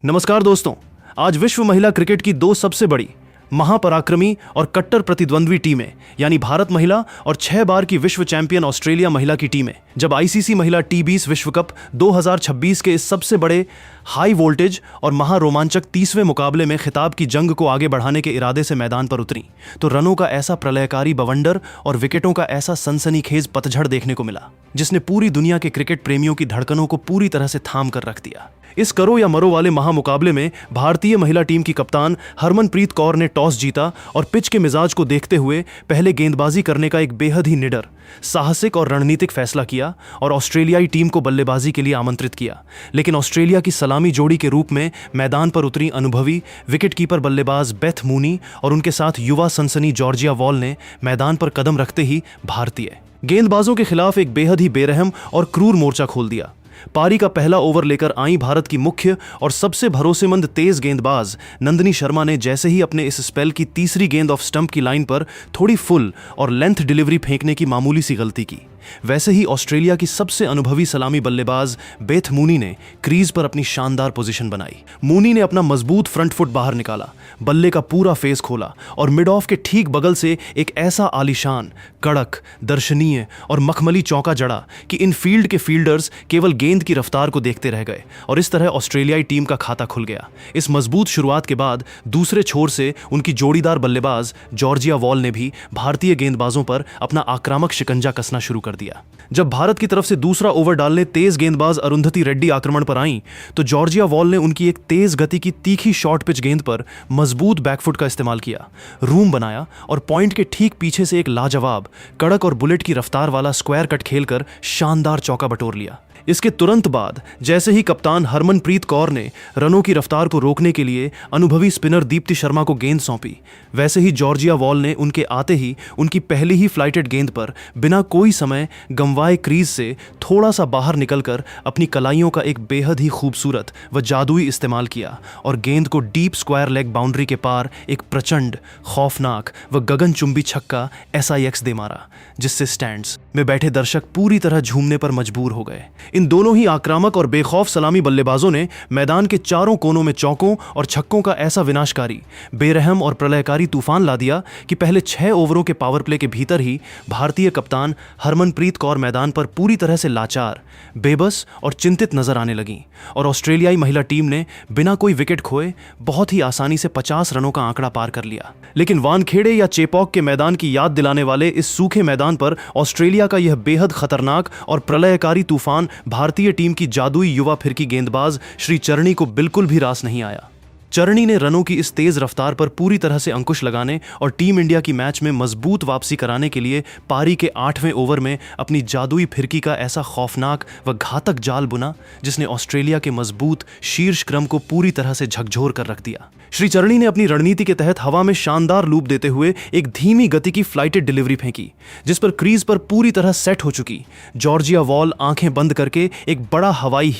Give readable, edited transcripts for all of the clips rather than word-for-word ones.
नमस्कार दोस्तों, आज विश्व महिला क्रिकेट की दो सबसे बड़ी महापराक्रमी और कट्टर प्रतिद्वंद्वी टीमें यानी भारत महिला और 6 बार की विश्व चैंपियन ऑस्ट्रेलिया महिला की टीमें जब आईसीसी महिला टी20 विश्व कप 2026 के इस सबसे बड़े हाई वोल्टेज और महारोमांचक 30वें मुकाबले में खिताब की जंग को आगे बढ़ाने के इरादे से मैदान पर उतरी तो रनों का ऐसा प्रलयकारी बवंडर और विकेटों का ऐसा सनसनीखेज पतझड़ देखने को मिला जिसने पूरी दुनिया के क्रिकेट प्रेमियों की धड़कनों को पूरी तरह से थाम कर रख दिया। इस करो या मरो वाले महामुकाबले में भारतीय महिला टीम की कप्तान हरमनप्रीत कौर ने टॉस जीता और पिच के मिजाज को देखते हुए पहले गेंदबाजी करने का एक बेहद ही निडर, साहसिक और रणनीतिक फैसला किया और ऑस्ट्रेलियाई टीम को बल्लेबाजी के लिए आमंत्रित किया। लेकिन ऑस्ट्रेलिया की सलामी जोड़ी के रूप में मैदान पर उतरी अनुभवी विकेटकीपर बल्लेबाज बेथ मूनी और उनके साथ युवा सनसनी जॉर्जिया वॉल ने मैदान पर कदम रखते ही भारतीय गेंदबाजों के खिलाफ एक बेहद ही बेरहम और क्रूर मोर्चा खोल दिया। पारी का पहला ओवर लेकर आई भारत की मुख्य और सबसे भरोसेमंद तेज गेंदबाज नंदिनी शर्मा ने जैसे ही अपने इस स्पेल की तीसरी गेंद ऑफ स्टंप की लाइन पर थोड़ी फुल और लेंथ डिलीवरी फेंकने की मामूली सी गलती की, वैसे ही ऑस्ट्रेलिया की सबसे अनुभवी सलामी बल्लेबाज बेथ मूनी ने क्रीज पर अपनी शानदार पोजीशन बनाई। मूनी ने अपना मजबूत फ्रंट फुट बाहर निकाला, बल्ले का पूरा फेस खोला और मिड ऑफ के ठीक बगल से एक ऐसा आलीशान, कड़क, दर्शनीय और मखमली चौका जड़ा कि इन फील्ड के फील्डर्स केवल गेंद की रफ्तार को देखते रह गए और इस तरह ऑस्ट्रेलियाई टीम का खाता खुल गया। इस मजबूत शुरुआत के बाद दूसरे छोर से उनकी जोड़ीदार बल्लेबाज जॉर्जिया वॉल ने भी भारतीय गेंदबाजों पर अपना आक्रामक शिकंजा कसना शुरू कर दिया। जब भारत की तरफ से दूसरा ओवर डालने तेज गेंदबाज अरुंधति रेड्डी आक्रमण पर आईं तो जॉर्जिया वॉल ने उनकी एक तेज गति की तीखी शॉर्ट पिच गेंद पर मजबूत बैकफुट का इस्तेमाल किया, रूम बनाया और पॉइंट के ठीक पीछे से एक लाजवाब, कड़क और बुलेट की रफ्तार वाला स्क्वायर कट खेलकर शानदार चौका बटोर लिया। इसके तुरंत बाद जैसे ही कप्तान हरमनप्रीत कौर ने रनों की रफ्तार को रोकने के लिए अनुभवी स्पिनर दीप्ति शर्मा को गेंद सौंपी, वैसे ही जॉर्जिया वॉल ने उनके आते ही उनकी पहली ही फ्लाइटेड गेंद पर बिना कोई समय गंवाए क्रीज से थोड़ा सा बाहर निकलकर अपनी कलाइयों का एक बेहद ही खूबसूरत व जादुई इस्तेमाल किया और गेंद को डीप स्क्वायर लेग बाउंड्री के पार एक प्रचंड, खौफनाक व गगनचुंबी छक्का SIX दे मारा, जिससे स्टैंड्स में बैठे दर्शक पूरी तरह झूमने पर मजबूर हो गए। इन दोनों ही आक्रामक और बेखौफ सलामी बल्लेबाजों ने मैदान के चारों कोनों में चौकों और छक्कों का ऐसा विनाशकारी, बेरहम और प्रलयकारी तूफान ला दिया कि पहले 6 ओवरों के पावर प्ले के भीतर ही भारतीय कप्तान हरमनप्रीत कौर मैदान पर पूरी तरह से लाचार, बेबस और चिंतित नजर आने लगीं और ऑस्ट्रेलियाई महिला टीम ने बिना कोई विकेट खोए बहुत ही आसानी से 50 रनों का आंकड़ा पार कर लिया। लेकिन वानखेड़े या चेपॉक के मैदान की याद दिलाने वाले इस सूखे मैदान पर ऑस्ट्रेलिया का यह बेहद खतरनाक और प्रलयकारी तूफान भारतीय टीम की जादुई युवा फिरकी गेंदबाज श्री चरणी को बिल्कुल भी रास नहीं आया। चरणी ने रनों की इस तेज रफ्तार पर पूरी तरह से अंकुश लगाने और टीम इंडिया की मैच में मजबूत वापसी कराने के लिए पारी के 8वें ओवर में अपनी जादुई फिरकी का ऐसा खौफनाक व घातक जाल बुना जिसने ऑस्ट्रेलिया के मजबूत शीर्ष क्रम को पूरी तरह से झकझोर कर रख दिया। श्री चरणी ने अपनी रणनीति के तहत हवा में शानदार लूप देते हुए एक धीमी गति की फ्लाइटेड डिलीवरी फेंकी, जिस पर क्रीज पर पूरी तरह सेट हो चुकी जॉर्जिया वॉल आंखें बंद करके एक बड़ा हवाई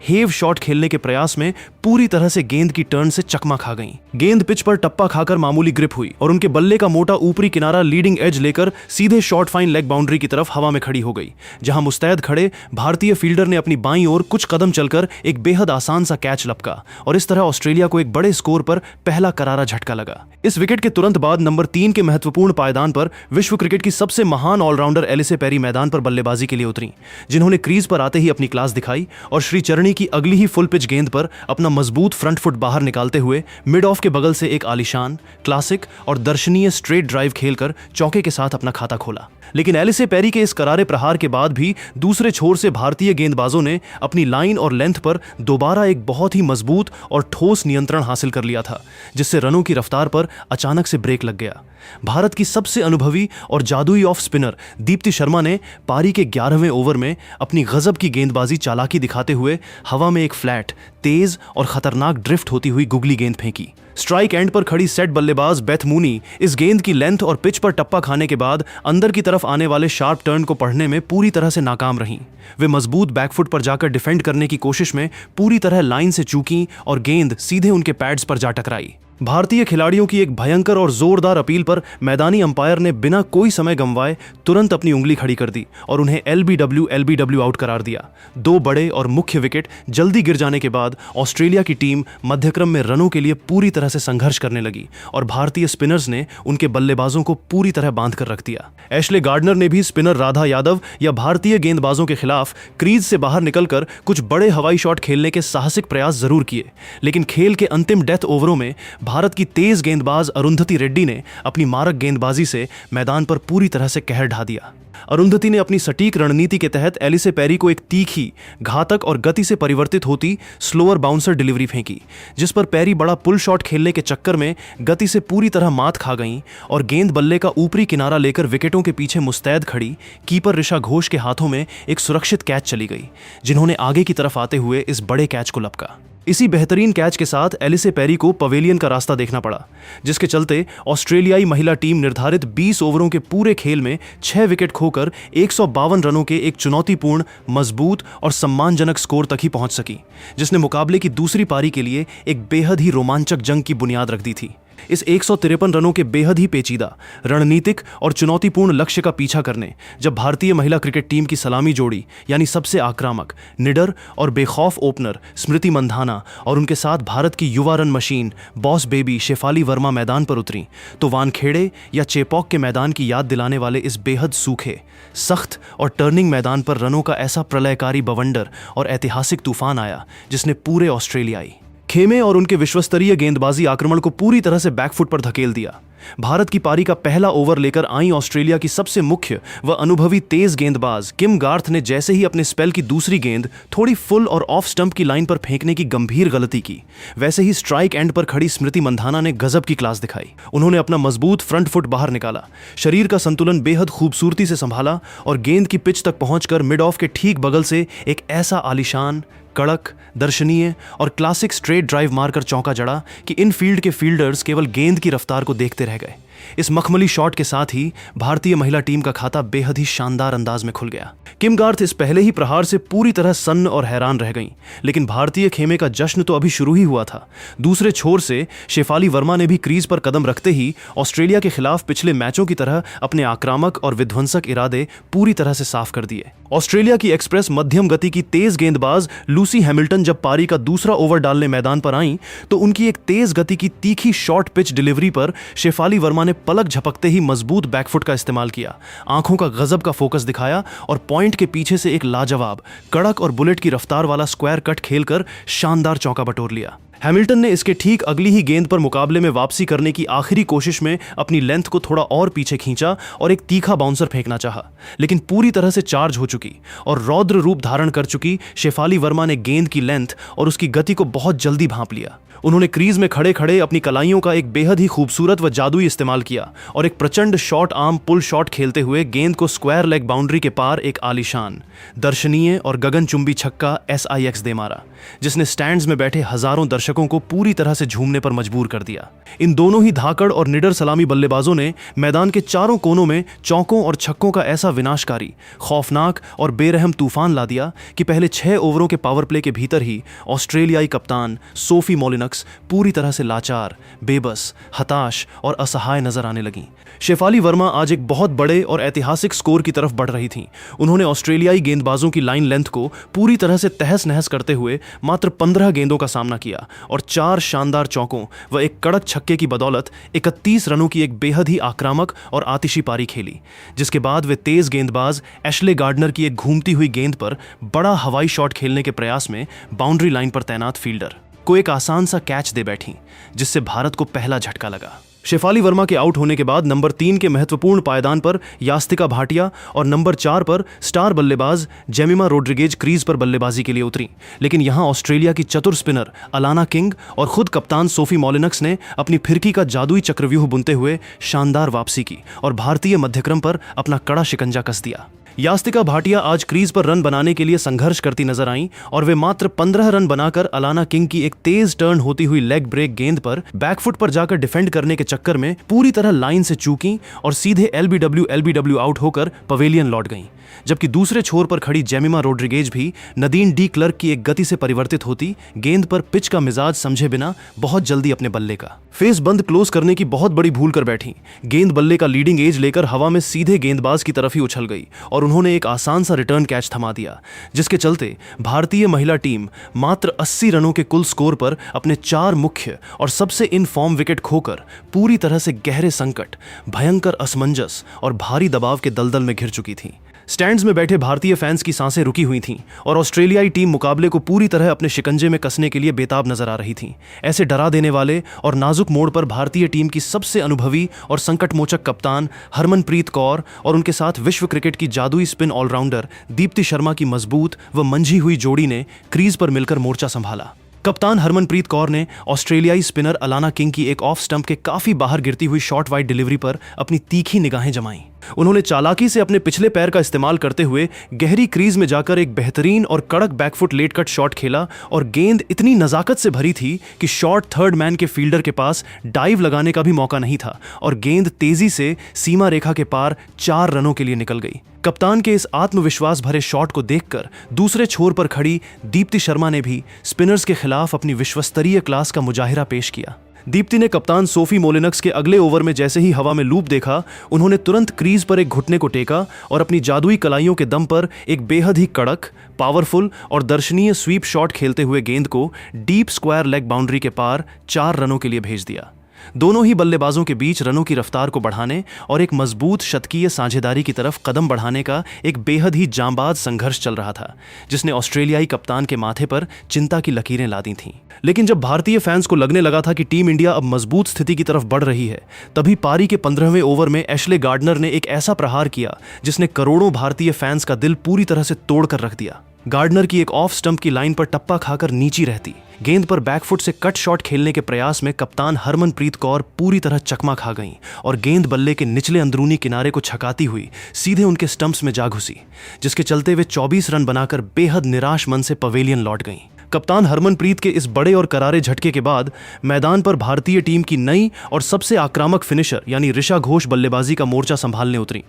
हेव शॉट खेलने के प्रयास में पूरी तरह से गेंद की टर्न से चकमा खा गईं। गेंद पिच पर टप्पा खाकर मामूली ग्रिप हुई और उनके बल्ले का मोटा ऊपरी किनारा लीडिंग एज लेकर सीधे शॉर्ट फाइन लेग बाउंड्री की तरफ हवा में खड़ी हो गई, जहां मुस्तैद खड़े भारतीय फील्डर ने अपनी बाईं ओर कुछ कदम चलकर एक बेहद आसान सा कैच लपका और इस तरह ऑस्ट्रेलिया को एक बड़े स्कोर पर पहला करारा झटका लगा। इस विकेट के तुरंत बाद नंबर 3 के महत्वपूर्ण पायदान पर विश्व क्रिकेट की सबसे महान ऑलराउंडर एलिसे पेरी मैदान पर बल्लेबाजी के लिए उतरी, जिन्होंने क्रीज पर आते ही अपनी क्लास दिखाई और श्री चरणी की अगली ही फुल पिच गेंद पर अपना मजबूत फ्रंट फुट बाहर निकालते हुए मिड ऑफ के बगल से एक आलीशान, क्लासिक और दर्शनीय स्ट्रेट ड्राइव खेलकर चौके के साथ अपना खाता खोला। लेकिन एलिसे पेरी के इस करारे प्रहार के बाद भी दूसरे छोर से भारतीय गेंदबाजों ने अपनी लाइन और लेंथ पर दोबारा एक बहुत ही मजबूत और ठोस नियंत्रण हासिल कर लिया था, जिससे रनों की रफ्तार पर अचानक से ब्रेक लग गया। भारत की सबसे अनुभवी और जादुई ऑफ स्पिनर दीप्ति शर्मा ने पारी के 11वें ओवर में अपनी गजब की गेंदबाजी चालाकी दिखाते हुए हवा में एक फ्लैट, तेज और खतरनाक ड्रिफ्ट होती हुई गुगली गेंद फेंकी। स्ट्राइक एंड पर खड़ी सेट बल्लेबाज बेथ मूनी इस गेंद की लेंथ और पिच पर टप्पा खाने के बाद अंदर की तरफ आने वाले शार्प टर्न को पढ़ने में पूरी तरह से नाकाम रहीं। वे मजबूत बैकफुट पर जाकर डिफेंड करने की कोशिश में पूरी तरह लाइन से चूकीं और गेंद सीधे उनके पैड्स पर जा टकराई। भारतीय खिलाड़ियों की एक भयंकर और जोरदार अपील पर मैदानी अंपायर ने बिना कोई समय गंवाए तुरंत अपनी उंगली खड़ी कर दी और उन्हें एलबीडब्ल्यू आउट करार दिया। 2 बड़े और मुख्य विकेट जल्दी गिर जाने के बाद ऑस्ट्रेलिया की टीम मध्यक्रम में रनों के लिए पूरी तरह से संघर्ष करने लगी और भारतीय स्पिनर्स ने उनके बल्लेबाजों को पूरी तरह बांध कर रख दिया। एशले गार्डनर ने भी स्पिनर राधा यादव या भारतीय गेंदबाजों के खिलाफ क्रीज से बाहर निकलकर कुछ बड़े हवाई शॉट खेलने के साहसिक प्रयास जरूर किए, लेकिन खेल के अंतिम डेथ ओवरों में भारत की तेज गेंदबाज अरुंधति रेड्डी ने अपनी मारक गेंदबाजी से मैदान पर पूरी तरह से कहर ढा दिया। अरुंधति ने अपनी सटीक रणनीति के तहत एलिसे पेरी को एक तीखी, घातक और गति से परिवर्तित होती स्लोअर बाउंसर डिलीवरी फेंकी, जिस पर पेरी बड़ा पुल शॉट खेलने के चक्कर में गति से पूरी तरह मात खा गईं और गेंद बल्ले का ऊपरी किनारा लेकर विकेटों के पीछे मुस्तैद खड़ी कीपर ऋषा घोष के हाथों में एक सुरक्षित कैच चली गई, जिन्होंने आगे की तरफ आते हुए इस बड़े कैच को लपका। इसी बेहतरीन कैच के साथ एलिसे पेरी को पवेलियन का रास्ता देखना पड़ा, जिसके चलते ऑस्ट्रेलियाई महिला टीम निर्धारित 20 ओवरों के पूरे खेल में 6 विकेट खोकर 152 रनों के एक चुनौतीपूर्ण, मजबूत और सम्मानजनक स्कोर तक ही पहुंच सकी, जिसने मुकाबले की दूसरी पारी के लिए एक बेहद ही रोमांचक जंग की बुनियाद रख दी थी। इस 153 रनों के बेहद ही पेचीदा, रणनीतिक और चुनौतीपूर्ण लक्ष्य का पीछा करने जब भारतीय महिला क्रिकेट टीम की सलामी जोड़ी यानी सबसे आक्रामक, निडर और बेखौफ ओपनर स्मृति मंधाना और उनके साथ भारत की युवा run machine boss baby Shefali Verma मैदान पर उतरी, तो वानखेड़े या चेपॉक के मैदान की याद दिलाने वाले इस बेहद सूखे, सख्त और टर्निंग मैदान पर रनों का ऐसा प्रलयकारी बवंडर और ऐतिहासिक तूफान आया जिसने पूरे ऑस्ट्रेलियाई खेमे और उनके विश्वस्तरीय गेंदबाजी आक्रमण को पूरी तरह से बैकफुट पर धकेल दिया। भारत की पारी का पहला ओवर लेकर आई ऑस्ट्रेलिया की सबसे मुख्य व अनुभवी तेज गेंदबाज किम गार्थ ने जैसे ही अपने स्पेल की दूसरी गेंद थोड़ी फुल और ऑफ स्टंप की लाइन पर फेंकने की गंभीर गलती की, वैसे ही स्ट्राइक एंड पर खड़ी स्मृति मंधाना ने गजब की क्लास दिखाई। उन्होंने अपना मजबूत फ्रंट फुट बाहर निकाला, शरीर का संतुलन बेहद खूबसूरती से संभाला और गेंद की पिच तक पहुंचकर मिड ऑफ के ठीक बगल से एक ऐसा आलीशान, कड़क, दर्शनीय और क्लासिक स्ट्रेट ड्राइव मारकर चौका जड़ा कि इन फील्ड के फील्डर्स केवल गेंद की रफ्तार को देखते रह गए। इस मखमली शॉट के साथ ही भारतीय महिला टीम का खाता बेहद ही शानदार अंदाज में खुल गया। किम गार्थ इस पहले ही प्रहार से पूरी तरह सन्न और हैरान रह गईं, लेकिन भारतीय खेमे का जश्न तो अभी शुरू ही हुआ था। दूसरे छोर से शेफाली वर्मा ने भी क्रीज पर कदम रखते ही ऑस्ट्रेलिया के खिलाफ पिछले मैचों की तरह अपने आक्रामक और विध्वंसक इरादे पूरी तरह से साफ कर दिए। ऑस्ट्रेलिया की एक्सप्रेस मध्यम गति की तेज गेंदबाज लूसी हैमिल्टन जब पारी का दूसरा ओवर डालने मैदान पर आईं, तो उनकी एक तेज गति की तीखी शॉर्ट पिच डिलीवरी पर शेफाली वर्मा ने पलक झपकते ही मजबूत बैकफुट का इस्तेमाल किया, आंखों का गजब का फोकस दिखाया और पॉइंट के पीछे से एक लाजवाब, कड़क और बुलेट की रफ्तार वाला स्क्वायर कट खेलकर शानदार चौका बटोर लिया। हैमिल्टन ने इसके ठीक अगली ही गेंद पर मुकाबले में वापसी करने की आखिरी कोशिश में अपनी लेंथ को थोड़ा और पीछे खींचा और एक तीखा बाउंसर फेंकना चाहा, लेकिन पूरी तरह से चार्ज हो चुकी और रौद्र रूप धारण कर चुकी शेफाली वर्मा ने गेंद की लेंथ और उसकी गति को बहुत जल्दी भांप लिया। उन्होंने क्रीज में खड़े खड़े अपनी कलाइयों का एक बेहद ही खूबसूरत व जादुई इस्तेमाल किया और एक प्रचंड शॉर्ट आर्म पुल शॉट खेलते हुए गेंद को स्क्वायर लेग बाउंड्री के पार एक आलीशान, दर्शनीय और गगनचुंबी छक्का SIX दे मारा, जिसने स्टैंड्स में बैठे हजारों दर्शकों को पूरी तरह से झूमने पर मजबूर कर दिया। इन दोनों ही धाकड़ और निडर सलामी बल्लेबाजों ने मैदान के चारों कोनों में चौकों और छक्कों का ऐसा विनाशकारी, खौफनाक और बेरहम तूफान ला दिया कि पहले 6 ओवरों के पावर प्ले के भीतर ही ऑस्ट्रेलियाई कप्तान सोफी मोलिनक्स पूरी तरह से लाचार, बेबस, हताश और असहाय नजर आने लगीं। शेफाली वर्मा आज एक बहुत बड़े और ऐतिहासिक स्कोर की तरफ बढ़ रही थीं। उन्होंने ऑस्ट्रेलियाई गेंदबाजों की लाइन लेंथ को पूरी तरह से तहस नहस करते हुए मात्र 15 गेंदों का सामना किया और 4 शानदार चौकों व एक कड़क छक्के की बदौलत 31 रनों की एक बेहद ही आक्रामक और आतिशी पारी खेली, जिसके बाद वे तेज गेंदबाज एशले गार्डनर की एक घूमती हुई गेंद पर बड़ा हवाई शॉट खेलने के प्रयास में बाउंड्री लाइन पर तैनात फील्डर को एक आसान सा कैच दे बैठी, जिससे भारत को पहला झटका लगा। शेफाली वर्मा के आउट होने के बाद नंबर 3 के महत्वपूर्ण पायदान पर यास्तिका भाटिया और नंबर 4 पर स्टार बल्लेबाज जेमिमा रोड्रिगेज क्रीज पर बल्लेबाजी के लिए उतरी, लेकिन यहां ऑस्ट्रेलिया की चतुर स्पिनर अलाना किंग और खुद कप्तान सोफी मोलिनक्स ने अपनी फिरकी का जादुई चक्रव्यूह बुनते हुए शानदार वापसी की और भारतीय मध्यक्रम पर अपना कड़ा शिकंजा कस दिया। यास्तिका भाटिया आज क्रीज पर रन बनाने के लिए संघर्ष करती नजर आईं और वे मात्र 15 रन बनाकर अलाना किंग की एक तेज टर्न होती हुई लेग ब्रेक गेंद पर बैकफुट पर जाकर डिफेंड करने के चक्कर में पूरी तरह लाइन से चूकी और सीधे एलबीडब्ल्यू आउट होकर पवेलियन लौट गईं, जबकि दूसरे छोर पर खड़ी जेमिमा रोड्रिगेज भी नदीन डी क्लर्क की एक गति से परिवर्तित होती गेंद पर पिच का मिजाज समझे बिना बहुत जल्दी अपने बल्ले का फेस बंद क्लोज करने की बहुत बड़ी भूल कर बैठी। गेंद बल्ले का लीडिंग एज लेकर हवा में सीधे गेंदबाज की तरफ ही उछल गई और उन्होंने एक आसान सा रिटर्न कैच थमा दिया, जिसके चलते भारतीय महिला टीम मात्र 80 रनों के कुल स्कोर पर अपने 4 मुख्य और सबसे इन फॉर्म विकेट खोकर पूरी तरह से गहरे संकट, भयंकर असमंजस और भारी दबाव के दलदल में घिर चुकी थी। स्टैंड्स में बैठे भारतीय फैंस की सांसें रुकी हुई थीं और ऑस्ट्रेलियाई टीम मुकाबले को पूरी तरह अपने शिकंजे में कसने के लिए बेताब नजर आ रही थी। ऐसे डरा देने वाले और नाजुक मोड़ पर भारतीय टीम की सबसे अनुभवी और संकटमोचक कप्तान हरमनप्रीत कौर और उनके साथ विश्व क्रिकेट की जादुई स्पिन ऑलराउंडर दीप्ति शर्मा की मजबूत व मंझी हुई जोड़ी ने क्रीज पर मिलकर मोर्चा संभाला। कप्तान हरमनप्रीत कौर ने ऑस्ट्रेलियाई स्पिनर अलाना किंग की एक ऑफ स्टंप के काफी बाहर गिरती हुई शॉर्ट वाइड डिलीवरी पर अपनी तीखी निगाहें जमाईं। उन्होंने चालाकी से अपने पिछले पैर का इस्तेमाल करते हुए गहरी क्रीज में जाकर एक बेहतरीन और कड़क बैकफुट लेट कट शॉट खेला और गेंद इतनी नजाकत से भरी थी कि शॉर्ट थर्ड मैन के फील्डर के पास डाइव लगाने का भी मौका नहीं था और गेंद तेजी से सीमा रेखा के पार 4 रनों के लिए निकल गई। कप्तान के इस आत्मविश्वास भरे शॉट को देखकर दूसरे छोर पर खड़ी दीप्ति शर्मा ने भी स्पिनर्स के खिलाफ अपनी विश्वस्तरीय क्लास का मुजाहिरा पेश किया। दीप्ति ने कप्तान सोफी मोलिनक्स के अगले ओवर में जैसे ही हवा में लूप देखा, उन्होंने तुरंत क्रीज पर एक घुटने को टेका और अपनी जादुई कलाइयों के दम पर एक बेहद ही कड़क, पावरफुल और दर्शनीय स्वीप शॉट खेलते हुए गेंद को डीप स्क्वायर लेग बाउंड्री के पार 4 रनों के लिए भेज दिया। दोनों ही बल्लेबाजों के बीच रनों की रफ्तार को बढ़ाने और एक मजबूत शतकीय साझेदारी की तरफ कदम बढ़ाने का एक बेहद ही जांबाज संघर्ष चल रहा था, जिसने ऑस्ट्रेलियाई कप्तान के माथे पर चिंता की लकीरें ला दी थीं। लेकिन जब भारतीय फैंस को लगने लगा था कि टीम इंडिया अब मजबूत स्थिति की तरफ बढ़ रही है, तभी पारी के 15वें ओवर में एशले गार्डनर ने एक ऐसा प्रहार किया जिसने करोड़ों भारतीय फैंस का दिल पूरी तरह से तोड़ कर रख दिया। गार्डनर की एक ऑफ स्टंप की लाइन पर टप्पा खाकर नीची रहती गेंद पर बैकफुट से कट शॉट खेलने के प्रयास में कप्तान हरमनप्रीत कौर पूरी तरह चकमा खा गईं और गेंद बल्ले के निचले अंदरूनी किनारे को छकाती हुई सीधे उनके स्टंप्स में जा घुसी, जिसके चलते वे 24 रन बनाकर बेहद निराश मन से पवेलियन लौट गईं। कप्तान हरमनप्रीत के इस बड़े और करारे झटके के बाद मैदान पर भारतीय टीम की नई और सबसे आक्रामक फिनिशर यानी ऋषा घोष बल्लेबाजी का मोर्चा संभालने उतरी।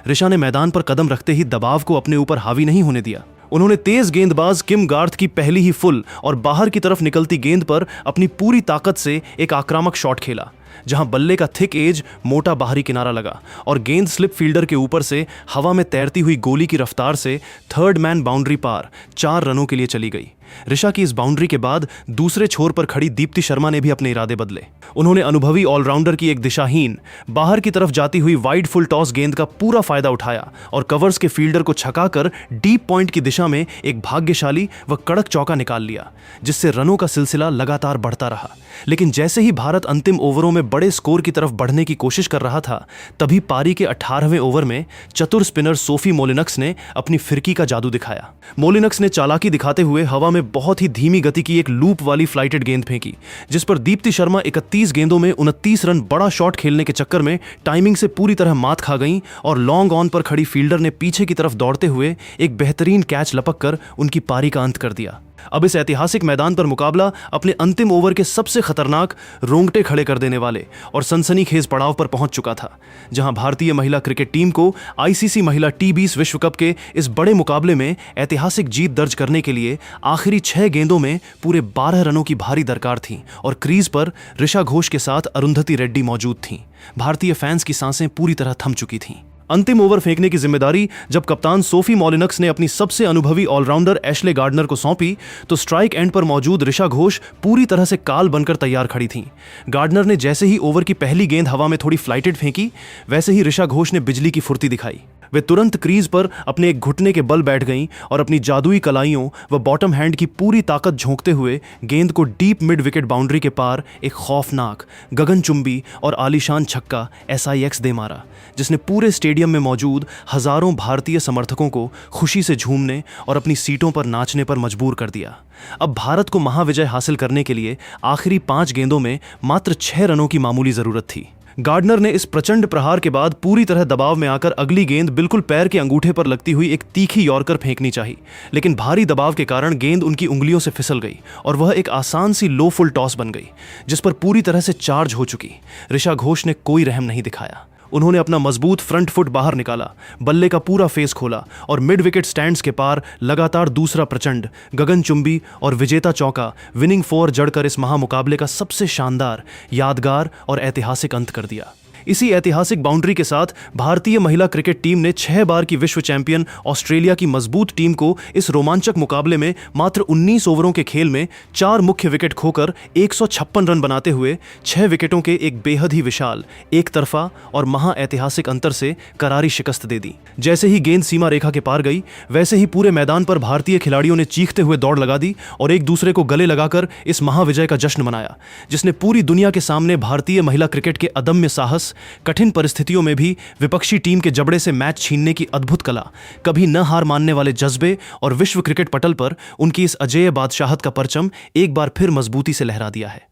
ऋषा ने मैदान पर कदम रखते ही दबाव को अपने ऊपर हावी नहीं होने दिया। उन्होंने तेज गेंदबाज किम गार्थ की पहली ही फुल और बाहर की तरफ निकलती गेंद पर अपनी पूरी ताकत से एक आक्रामक शॉट खेला, जहां बल्ले का थिक एज मोटा बाहरी किनारा लगा और गेंद स्लिप फील्डर के ऊपर से हवा में तैरती हुई गोली की रफ्तार से थर्ड मैन बाउंड्री पार 4 रनों के लिए चली गई। ऋषा की इस बाउंड्री के बाद दूसरे छोर पर खड़ी दीप्ति शर्मा ने भी अपने इरादे बदले। उन्होंने अनुभवी ऑलराउंडर की एक दिशाहीन बाहर की तरफ जाती हुई वाइड फुल टॉस गेंद का पूरा फायदा उठाया और कवर्स के फील्डर को छकाकर डीप पॉइंट की दिशा में एक भाग्यशाली व कड़क चौका निकाल लिया, जिससे रनों का सिलसिला लगातार बढ़ता रहा। लेकिन जैसे ही भारत अंतिम ओवरों में बड़े स्कोर की तरफ बढ़ने की कोशिश कर रहा था, तभी पारी के 18वें ओवर में चतुर स्पिनर सोफी मोलिनक्स ने अपनी फिरकी का जादू दिखाया। मोलिनक्स ने चालाकी दिखाते हुए हवा में बहुत ही धीमी गति की एक लूप वाली फ्लाइटेड गेंद फेंकी, जिस पर दीप्ति शर्मा 31 गेंदों में 29 रन बड़ा शॉट खेलने के चक्कर में टाइमिंग से पूरी तरह मात खा गईं और लॉन्ग ऑन पर खड़ी फील्डर ने पीछे की तरफ दौड़ते हुए एक बेहतरीन कैच लपक कर उनकी पारी का अंत कर दिया। अब इस ऐतिहासिक मैदान पर मुकाबला अपने अंतिम ओवर के सबसे खतरनाक, रोंगटे खड़े कर देने वाले और सनसनीखेज पड़ाव पर पहुंच चुका था, जहां भारतीय महिला क्रिकेट टीम को आईसीसी महिला T20 विश्व कप के इस बड़े मुकाबले में ऐतिहासिक जीत दर्ज करने के लिए आखिरी 6 गेंदों में पूरे 12 रनों की भारी दरकार थी और क्रीज पर ऋषा घोष के साथ अरुंधति रेड्डी मौजूद थीं। भारतीय फैंस की सांसें पूरी तरह थम चुकी थीं। अंतिम ओवर फेंकने की जिम्मेदारी जब कप्तान सोफी मोलिनक्स ने अपनी सबसे अनुभवी ऑलराउंडर एशले गार्डनर को सौंपी, तो स्ट्राइक एंड पर मौजूद ऋषा घोष पूरी तरह से काल बनकर तैयार खड़ी थीं। गार्डनर ने जैसे ही ओवर की पहली गेंद हवा में थोड़ी फ्लाइटेड फेंकी, वैसे ही ऋषा घोष ने बिजली की फुर्ती दिखाई। वे तुरंत क्रीज पर अपने एक घुटने के बल बैठ गईं और अपनी जादुई कलाइयों व बॉटम हैंड की पूरी ताकत झोंकते हुए गेंद को डीप मिड विकेट बाउंड्री के पार एक खौफनाक, गगनचुंबी और आलीशान छक्का SIX दे मारा, जिसने पूरे स्टेडियम में मौजूद हजारों भारतीय समर्थकों को खुशी से झूमने और अपनी सीटों पर नाचने पर मजबूर कर दिया। अब भारत को महाविजय हासिल करने के लिए आखिरी 5 गेंदों में मात्र 6 रनों की मामूली जरूरत थी। गार्डनर ने इस प्रचंड प्रहार के बाद पूरी तरह दबाव में आकर अगली गेंद बिल्कुल पैर के अंगूठे पर लगती हुई एक तीखी यॉर्कर फेंकनी चाहिए, लेकिन भारी दबाव के कारण गेंद उनकी उंगलियों से फिसल गई और वह एक आसान सी लो फुल टॉस बन गई, जिस पर पूरी तरह से चार्ज हो चुकी ऋषा घोष ने कोई रहम नहीं दिखाया। उन्होंने अपना मजबूत फ्रंट फुट बाहर निकाला, बल्ले का पूरा फेस खोला और मिड विकेट स्टैंड्स के पार लगातार दूसरा प्रचंड, गगनचुंबी और विजेता चौका विनिंग फोर जड़कर इस महामुकाबले का सबसे शानदार, यादगार और ऐतिहासिक अंत कर दिया। इसी ऐतिहासिक बाउंड्री के साथ भारतीय महिला क्रिकेट टीम ने 6 बार की विश्व चैंपियन ऑस्ट्रेलिया की मजबूत टीम को इस रोमांचक मुकाबले में मात्र 19 ओवरों के खेल में 4 मुख्य विकेट खोकर 156 रन बनाते हुए 6 विकेटों के एक बेहद ही विशाल, एक तरफा और महाऐतिहासिक अंतर से करारी शिकस्त दे दी। जैसे ही गेंद सीमा रेखा के पार गई, वैसे ही पूरे मैदान पर भारतीय खिलाड़ियों ने चीखते हुए दौड़ लगा दी और एक दूसरे को गले लगाकर इस महाविजय का जश्न मनाया, जिसने पूरी दुनिया के सामने भारतीय महिला क्रिकेट के अदम्य साहस, कठिन परिस्थितियों में भी विपक्षी टीम के जबड़े से मैच छीनने की अद्भुत कला, कभी न हार मानने वाले जज्बे और विश्व क्रिकेट पटल पर उनकी इस अजेय बादशाहत का परचम एक बार फिर मजबूती से लहरा दिया है।